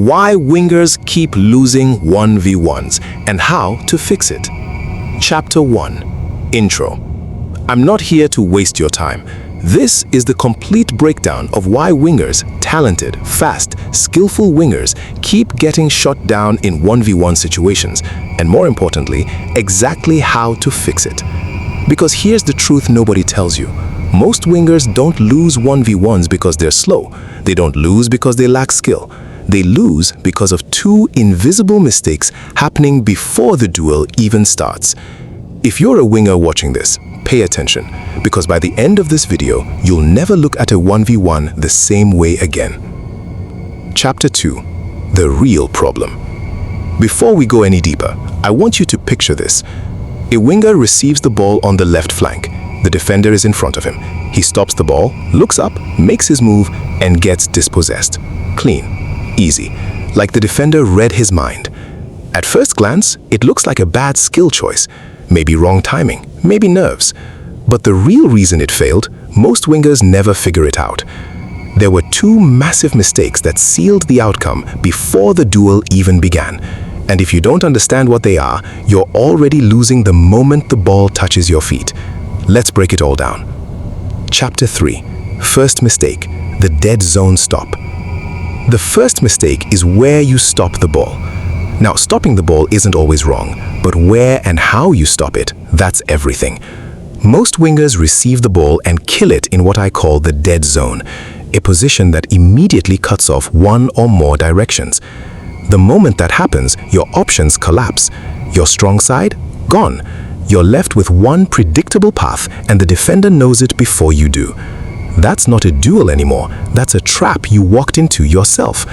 Why wingers keep losing 1v1s and how to fix it. Chapter 1. Intro. I'm not here to waste your time. This is the complete breakdown of why wingers, talented, fast, skillful wingers, keep getting shut down in 1v1 situations, and more importantly, exactly how to fix it. Because here's the truth nobody tells you. Most wingers don't lose 1v1s because they're slow. They don't lose because they lack skill. They lose because of two invisible mistakes happening before the duel even starts. If you're a winger watching this, pay attention, because by the end of this video, you'll never look at a 1v1 the same way again. Chapter 2. The real problem. Before we go any deeper, I want you to picture this. A winger receives the ball on the left flank. The defender is in front of him. He stops the ball, looks up, makes his move, and gets dispossessed. Clean. Easy. Like the defender read his mind. At first glance, it looks like a bad skill choice. Maybe wrong timing, maybe nerves. But the real reason it failed, most wingers never figure it out. There were two massive mistakes that sealed the outcome before the duel even began. And if you don't understand what they are, you're already losing the moment the ball touches your feet. Let's break it all down. Chapter 3. First mistake, the dead zone stop. The first mistake is where you stop the ball. Now, stopping the ball isn't always wrong, but where and how you stop it, that's everything. Most wingers receive the ball and kill it in what I call the dead zone, a position that immediately cuts off one or more directions. The moment that happens, your options collapse. Your strong side? Gone. You're left with one predictable path, and the defender knows it before you do. That's not a duel anymore. That's a trap you walked into yourself.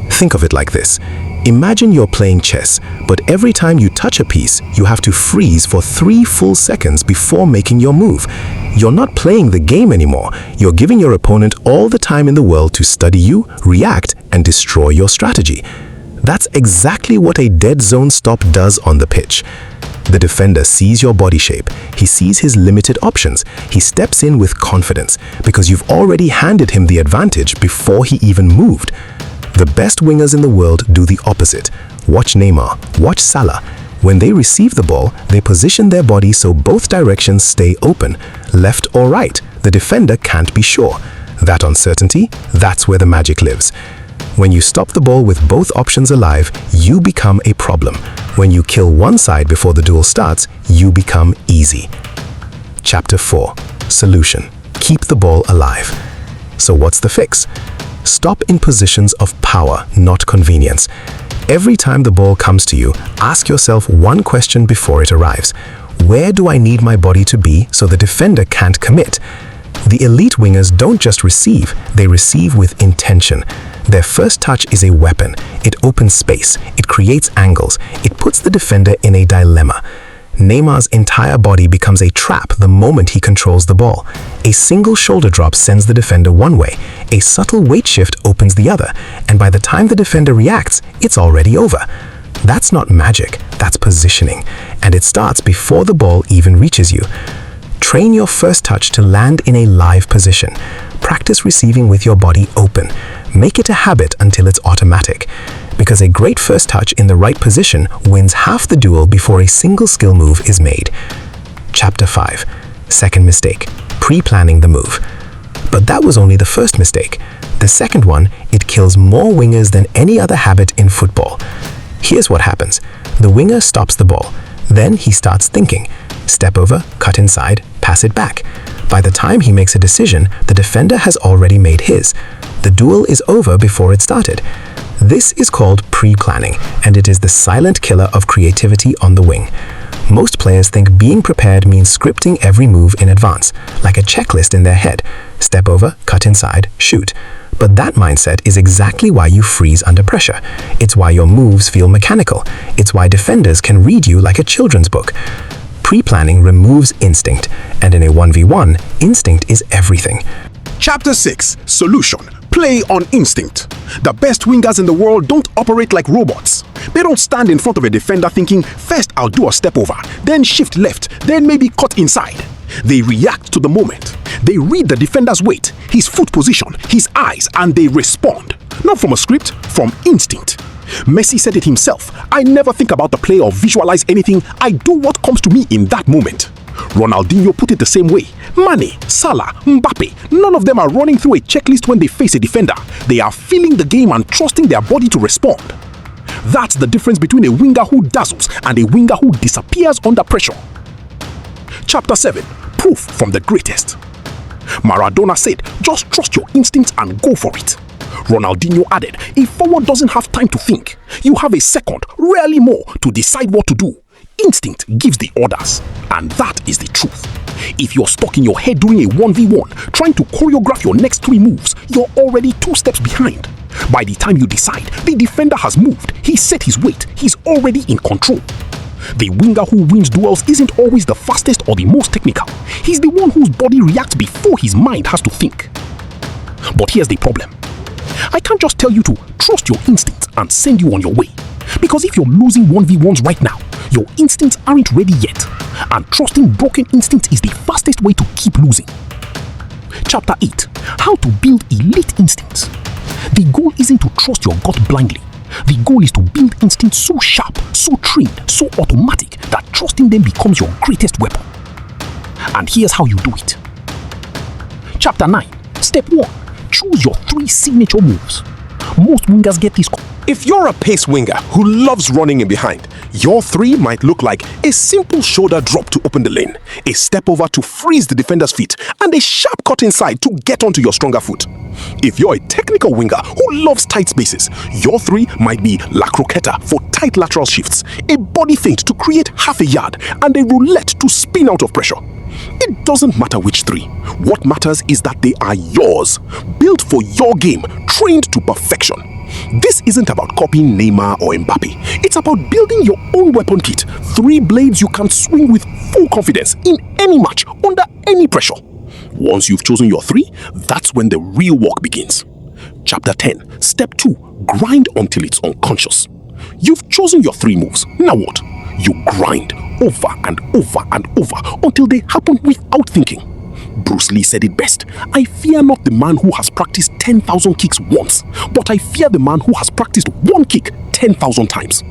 Think of it like this. Imagine you're playing chess, but every time you touch a piece, you have to freeze for 3 full seconds before making your move. You're not playing the game anymore. You're giving your opponent all the time in the world to study you, react, and destroy your strategy. That's exactly what a dead zone stop does on the pitch. The defender sees your body shape. He sees his limited options. He steps in with confidence because you've already handed him the advantage before he even moved. The best wingers in the world do the opposite. Watch Neymar, watch Salah. When they receive the ball, they position their body so both directions stay open, left or right. The defender can't be sure. That uncertainty, that's where the magic lives. When you stop the ball with both options alive, you become a problem. When you kill one side before the duel starts, you become easy. Chapter 4. Solution. Keep the ball alive. So what's the fix? Stop in positions of power, not convenience. Every time the ball comes to you, ask yourself one question before it arrives. Where do I need my body to be so the defender can't commit? The elite wingers don't just receive, they receive with intention. Their first touch is a weapon. It opens space, it creates angles, it puts the defender in a dilemma. Neymar's entire body becomes a trap the moment he controls the ball. A single shoulder drop sends the defender one way, a subtle weight shift opens the other, and by the time the defender reacts, it's already over. That's not magic, that's positioning, and it starts before the ball even reaches you. Train your first touch to land in a live position. Practice receiving with your body open. Make it a habit until it's automatic. Because a great first touch in the right position wins half the duel before a single skill move is made. Chapter 5. Second mistake. Pre-planning the move. But that was only the first mistake. The second one, it kills more wingers than any other habit in football. Here's what happens. The winger stops the ball. Then he starts thinking. Step over, cut inside, pass it back. By the time he makes a decision, the defender has already made his. The duel is over before it started. This is called pre-planning, and it is the silent killer of creativity on the wing. Most players think being prepared means scripting every move in advance, like a checklist in their head. Step over, cut inside, shoot. But that mindset is exactly why you freeze under pressure. It's why your moves feel mechanical. It's why defenders can read you like a children's book. Pre-planning removes instinct, and in a 1v1, instinct is everything. Chapter 6. Solution. Play on instinct. The best wingers in the world don't operate like robots. They don't stand in front of a defender thinking, first I'll do a step over, then shift left, then maybe cut inside. They react to the moment. They read the defender's weight, his foot position, his eyes, and they respond. Not from a script, from instinct. Messi said it himself, "I never think about the play or visualize anything. I do what comes to me in that moment." Ronaldinho put it the same way. Mane, Salah, Mbappe, none of them are running through a checklist when they face a defender. They are feeling the game and trusting their body to respond. That's the difference between a winger who dazzles and a winger who disappears under pressure. Chapter 7. Proof from the greatest. Maradona said, "Just trust your instincts and go for it." Ronaldinho added, "A forward doesn't have time to think. You have a second, rarely more, to decide what to do. Instinct gives the orders." And that is the truth. If you're stuck in your head doing a 1v1, trying to choreograph your next 3 moves, you're already 2 steps behind. By the time you decide, the defender has moved, he's set his weight, he's already in control. The winger who wins duels isn't always the fastest or the most technical. He's the one whose body reacts before his mind has to think. But here's the problem. I can't just tell you to trust your instincts and send you on your way. Because if you're losing 1v1s right now, your instincts aren't ready yet. And trusting broken instincts is the fastest way to keep losing. Chapter 8. How to build elite instincts. The goal isn't to trust your gut blindly. The goal is to build instincts so sharp, so trained, so automatic that trusting them becomes your greatest weapon. And here's how you do it. Chapter 9. Step 1. Choose your 3 signature moves. Most wingers get this. If you're a pace winger who loves running in behind, your 3 might look like a simple shoulder drop to open the lane, a step over to freeze the defender's feet, and a sharp cut inside to get onto your stronger foot. If you're a technical winger who loves tight spaces, your 3 might be La Croqueta for tight lateral shifts, a body feint to create half a yard, and a roulette to spin out of pressure. It doesn't matter which 3. What matters is that they are yours, built for your game, trained to perfection. This isn't about copying Neymar or Mbappe. It's about building your own weapon kit. 3 blades you can swing with full confidence in any match, under any pressure. Once you've chosen your 3, that's when the real work begins. Chapter 10. Step 2. Grind until it's unconscious. You've chosen your 3 moves. Now what? You grind over and over and over until they happen without thinking. Bruce Lee said it best, "I fear not the man who has practiced 10,000 kicks once, but I fear the man who has practiced 1 kick 10,000 times."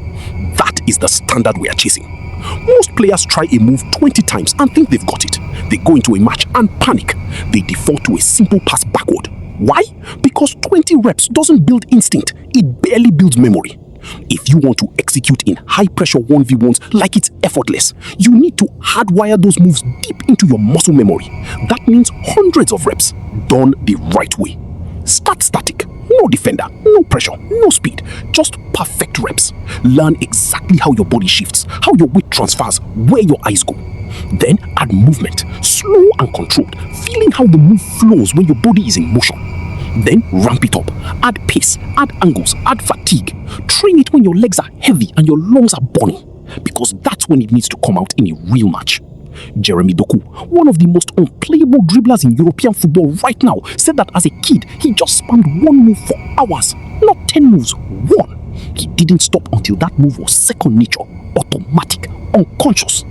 That is the standard we are chasing. Most players try a move 20 times and think they've got it. They go into a match and panic. They default to a simple pass backward. Why? Because 20 reps doesn't build instinct, it barely builds memory. If you want to execute in high-pressure 1v1s like it's effortless, you need to hardwire those moves deep into your muscle memory. That means hundreds of reps, done the right way. Start static. No defender, no pressure, no speed, just perfect reps. Learn exactly how your body shifts, how your weight transfers, where your eyes go. Then add movement, slow and controlled, feeling how the move flows when your body is in motion. Then ramp it up, add pace, add angles, add fatigue. Train it when your legs are heavy and your lungs are burning, because that's when it needs to come out in a real match. Jeremy Doku, one of the most unplayable dribblers in European football right now, said that as a kid, he just spammed 1 move for hours, not 10 moves, 1. He didn't stop until that move was second nature, automatic, unconscious.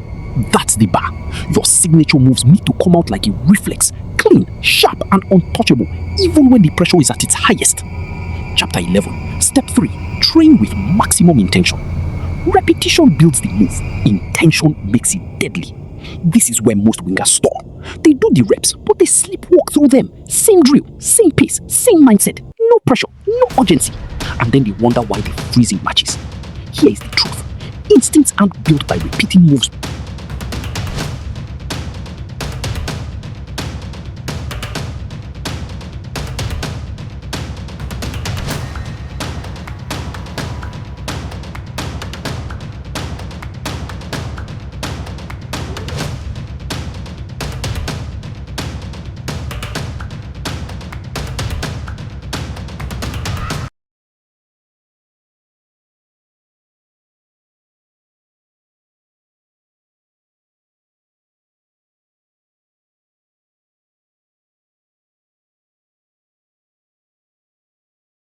That's the bar. Your signature moves need to come out like a reflex, clean, sharp, and untouchable, even when the pressure is at its highest. Chapter 11. Step 3. Train with maximum intention. Repetition builds the move. Intention makes it deadly. This is where most wingers stall. They do the reps, but they sleepwalk through them. Same drill, same pace, same mindset. No pressure, no urgency. And then they wonder why they freeze in matches. Here is the truth. Instincts aren't built by repeating moves